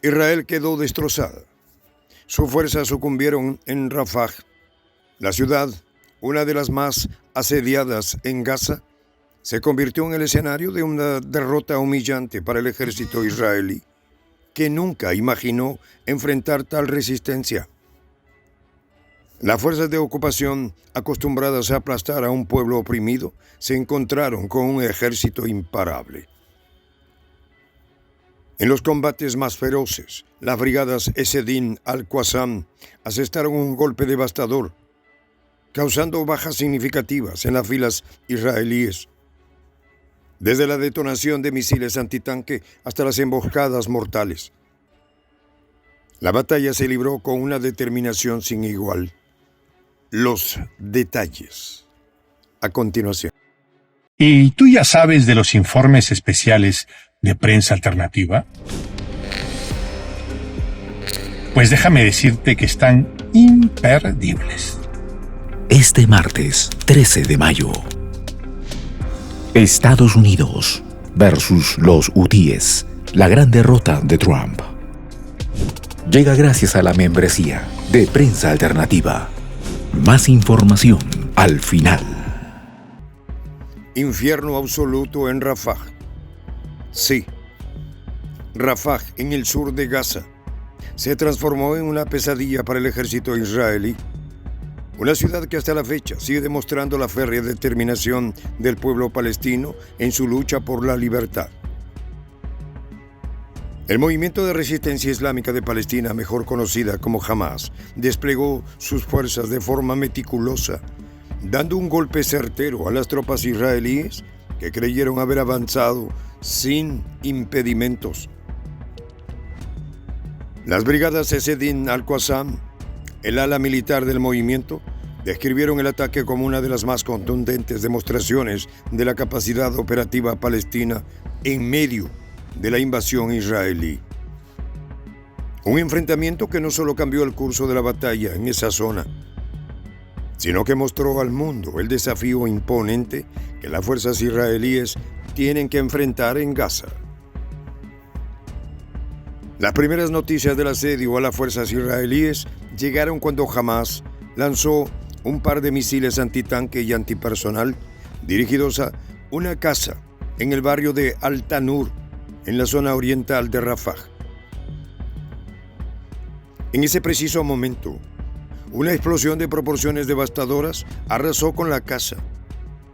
Israel quedó destrozada. Sus fuerzas sucumbieron en Rafah. La ciudad, una de las más asediadas en Gaza, se convirtió en el escenario de una derrota humillante para el ejército israelí, que nunca imaginó enfrentar tal resistencia. Las fuerzas de ocupación, acostumbradas a aplastar a un pueblo oprimido, se encontraron con un ejército imparable. En los combates más feroces, las brigadas Esedin al-Qassam asestaron un golpe devastador, causando bajas significativas en las filas israelíes. Desde la detonación de misiles antitanque hasta las emboscadas mortales. La batalla se libró con una determinación sin igual. Los detalles. A continuación. ¿Y tú ya sabes de los informes especiales de Prensa Alternativa? Pues déjame decirte que están imperdibles. Este martes 13 de mayo. Estados Unidos versus los hutíes. La gran derrota de Trump. Llega gracias a la membresía de Prensa Alternativa. Más información al final. Infierno absoluto en Rafah. Sí, Rafah, en el sur de Gaza, se transformó en una pesadilla para el ejército israelí. Una ciudad que hasta la fecha sigue demostrando la férrea determinación del pueblo palestino en su lucha por la libertad. El movimiento de resistencia islámica de Palestina, mejor conocida como Hamas, desplegó sus fuerzas de forma meticulosa, dando un golpe certero a las tropas israelíes que creyeron haber avanzado sin impedimentos. Las brigadas Esedin al-Qassam, el ala militar del movimiento, describieron el ataque como una de las más contundentes demostraciones de la capacidad operativa palestina en medio de la invasión israelí. Un enfrentamiento que no solo cambió el curso de la batalla en esa zona, sino que mostró al mundo el desafío imponente que las fuerzas israelíes tienen que enfrentar en Gaza. Las primeras noticias del asedio a las fuerzas israelíes llegaron cuando Hamas lanzó un par de misiles antitanque y antipersonal dirigidos a una casa en el barrio de Al-Tanur, en la zona oriental de Rafah. En ese preciso momento, una explosión de proporciones devastadoras arrasó con la casa,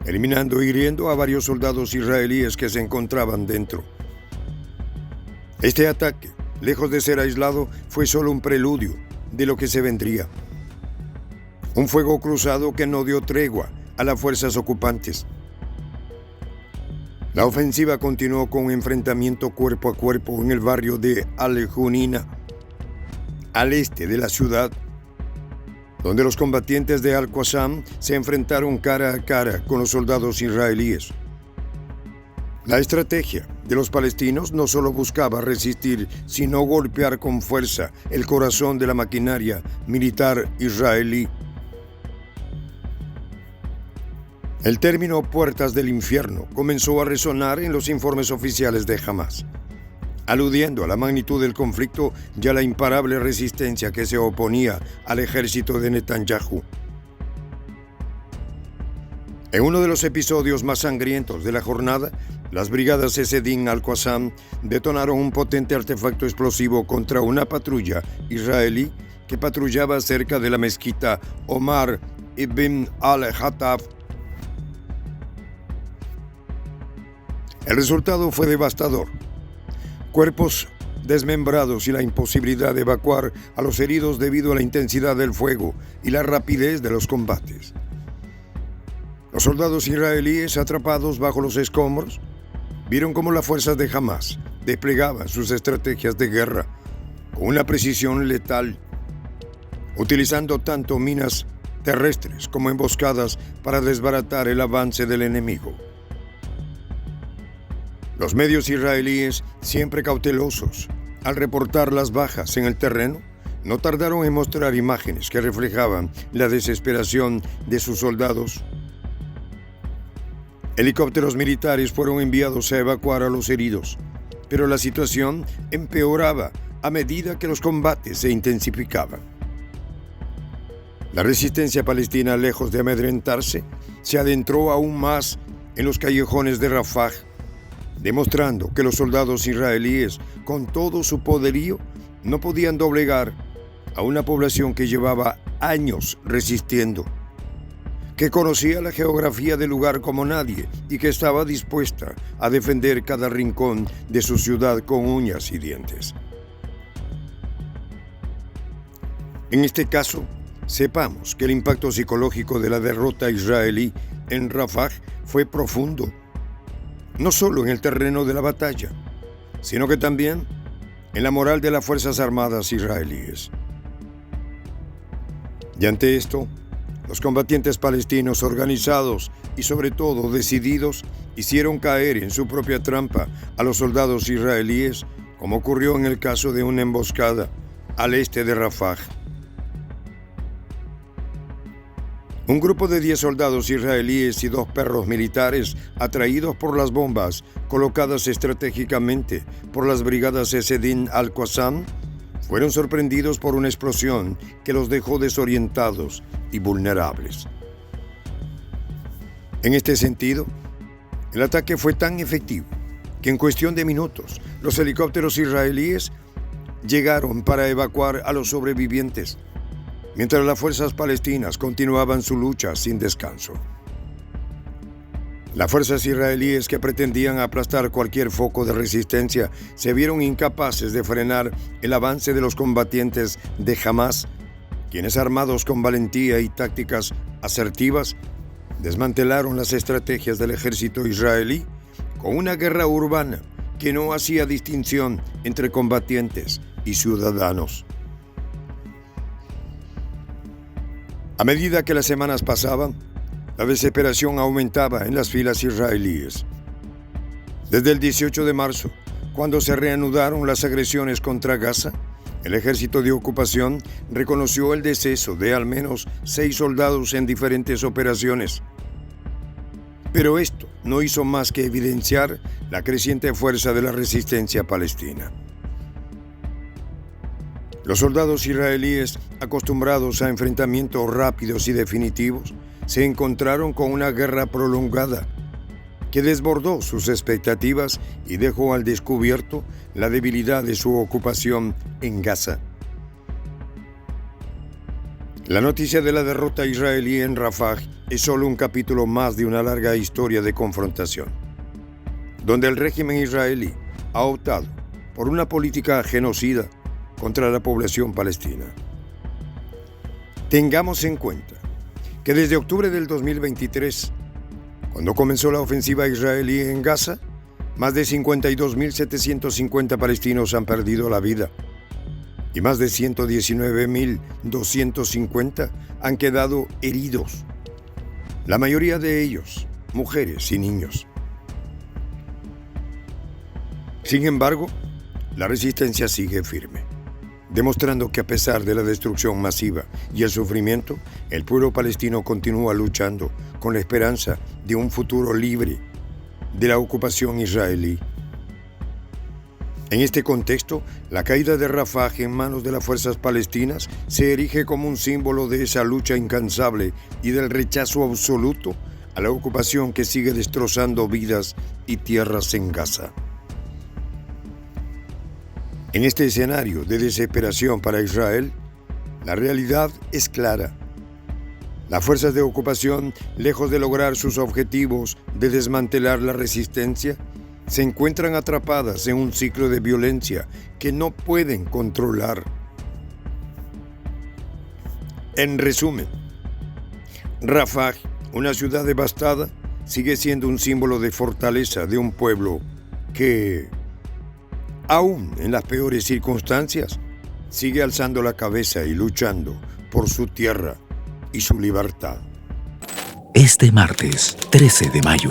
eliminando y hiriendo a varios soldados israelíes que se encontraban dentro. Este ataque, lejos de ser aislado, fue solo un preludio de lo que se vendría. Un fuego cruzado que no dio tregua a las fuerzas ocupantes. La ofensiva continuó con un enfrentamiento cuerpo a cuerpo en el barrio de Al-Junina, al este de la ciudad, donde los combatientes de Al-Qassam se enfrentaron cara a cara con los soldados israelíes. La estrategia de los palestinos no solo buscaba resistir, sino golpear con fuerza el corazón de la maquinaria militar israelí. El término «puertas del infierno» comenzó a resonar en los informes oficiales de Hamas, aludiendo a la magnitud del conflicto y a la imparable resistencia que se oponía al ejército de Netanyahu. En uno de los episodios más sangrientos de la jornada, las brigadas Esedin al-Qassam detonaron un potente artefacto explosivo contra una patrulla israelí que patrullaba cerca de la mezquita Omar ibn al-Khattab. El resultado fue devastador. Cuerpos desmembrados y la imposibilidad de evacuar a los heridos debido a la intensidad del fuego y la rapidez de los combates. Los soldados israelíes, atrapados bajo los escombros, vieron cómo las fuerzas de Hamas desplegaban sus estrategias de guerra con una precisión letal, utilizando tanto minas terrestres como emboscadas para desbaratar el avance del enemigo. Los medios israelíes, siempre cautelosos al reportar las bajas en el terreno, no tardaron en mostrar imágenes que reflejaban la desesperación de sus soldados. Helicópteros militares fueron enviados a evacuar a los heridos, pero la situación empeoraba a medida que los combates se intensificaban. La resistencia palestina, lejos de amedrentarse, se adentró aún más en los callejones de Rafah, demostrando que los soldados israelíes, con todo su poderío, no podían doblegar a una población que llevaba años resistiendo, que conocía la geografía del lugar como nadie y que estaba dispuesta a defender cada rincón de su ciudad con uñas y dientes. En este caso, sepamos que el impacto psicológico de la derrota israelí en Rafah fue profundo, no solo en el terreno de la batalla, sino que también en la moral de las Fuerzas Armadas israelíes. Y ante esto, los combatientes palestinos organizados y sobre todo decididos hicieron caer en su propia trampa a los soldados israelíes, como ocurrió en el caso de una emboscada al este de Rafah. Un grupo de 10 soldados israelíes y 2 perros militares, atraídos por las bombas colocadas estratégicamente por las brigadas Esedin al-Qassam, fueron sorprendidos por una explosión que los dejó desorientados y vulnerables. En este sentido, el ataque fue tan efectivo que en cuestión de minutos los helicópteros israelíes llegaron para evacuar a los sobrevivientes, mientras las fuerzas palestinas continuaban su lucha sin descanso. Las fuerzas israelíes, que pretendían aplastar cualquier foco de resistencia, se vieron incapaces de frenar el avance de los combatientes de Hamás, quienes, armados con valentía y tácticas asertivas, desmantelaron las estrategias del ejército israelí con una guerra urbana que no hacía distinción entre combatientes y ciudadanos. A medida que las semanas pasaban, la desesperación aumentaba en las filas israelíes. Desde el 18 de marzo, cuando se reanudaron las agresiones contra Gaza, el ejército de ocupación reconoció el deceso de al menos 6 soldados en diferentes operaciones. Pero esto no hizo más que evidenciar la creciente fuerza de la resistencia palestina. Los soldados israelíes, acostumbrados a enfrentamientos rápidos y definitivos, se encontraron con una guerra prolongada que desbordó sus expectativas y dejó al descubierto la debilidad de su ocupación en Gaza. La noticia de la derrota israelí en Rafah es solo un capítulo más de una larga historia de confrontación, donde el régimen israelí ha optado por una política genocida contra la población palestina. Tengamos en cuenta que desde octubre del 2023, cuando comenzó la ofensiva israelí en Gaza, más de 52.750 palestinos han perdido la vida y más de 119.250 han quedado heridos, la mayoría de ellos mujeres y niños. Sin embargo, la resistencia sigue firme, demostrando que a pesar de la destrucción masiva y el sufrimiento, el pueblo palestino continúa luchando con la esperanza de un futuro libre de la ocupación israelí. En este contexto, la caída de Rafah en manos de las fuerzas palestinas se erige como un símbolo de esa lucha incansable y del rechazo absoluto a la ocupación que sigue destrozando vidas y tierras en Gaza. En este escenario de desesperación para Israel, la realidad es clara. Las fuerzas de ocupación, lejos de lograr sus objetivos de desmantelar la resistencia, se encuentran atrapadas en un ciclo de violencia que no pueden controlar. En resumen, Rafah, una ciudad devastada, sigue siendo un símbolo de fortaleza de un pueblo que, aún en las peores circunstancias, sigue alzando la cabeza y luchando por su tierra y su libertad. Este martes 13 de mayo,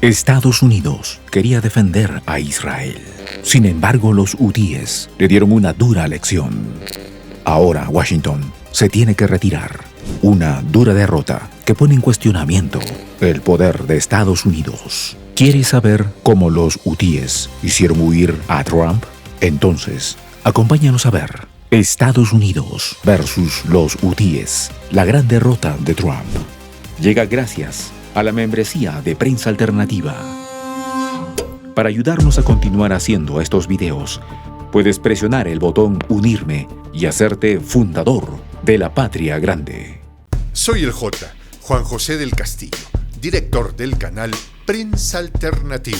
Estados Unidos quería defender a Israel. Sin embargo, los hutíes le dieron una dura lección. Ahora Washington se tiene que retirar. Una dura derrota que pone en cuestionamiento el poder de Estados Unidos. ¿Quieres saber cómo los hutíes hicieron huir a Trump? Entonces, acompáñanos a ver Estados Unidos versus los hutíes, la gran derrota de Trump. Llega gracias a la membresía de Prensa Alternativa. Para ayudarnos a continuar haciendo estos videos, puedes presionar el botón Unirme y hacerte fundador de la Patria Grande. Soy el J, Juan José del Castillo, director del canal Prensa Alternativa.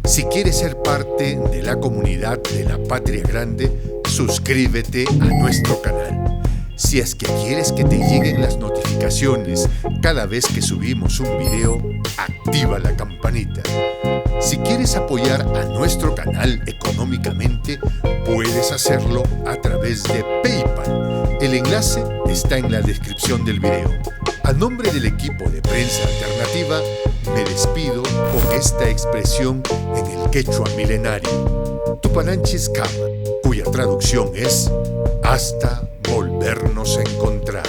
Si quieres ser parte de la comunidad de la Patria Grande, suscríbete a nuestro canal. Si es que quieres que te lleguen las notificaciones cada vez que subimos un video, activa la campanita. Si quieres apoyar a nuestro canal económicamente, puedes hacerlo a través de PayPal. El enlace está en la descripción del video. A nombre del equipo de Prensa Alternativa, me despido con esta expresión en el quechua milenario, Tupananchis Kama, cuya traducción es hasta volvernos a encontrar.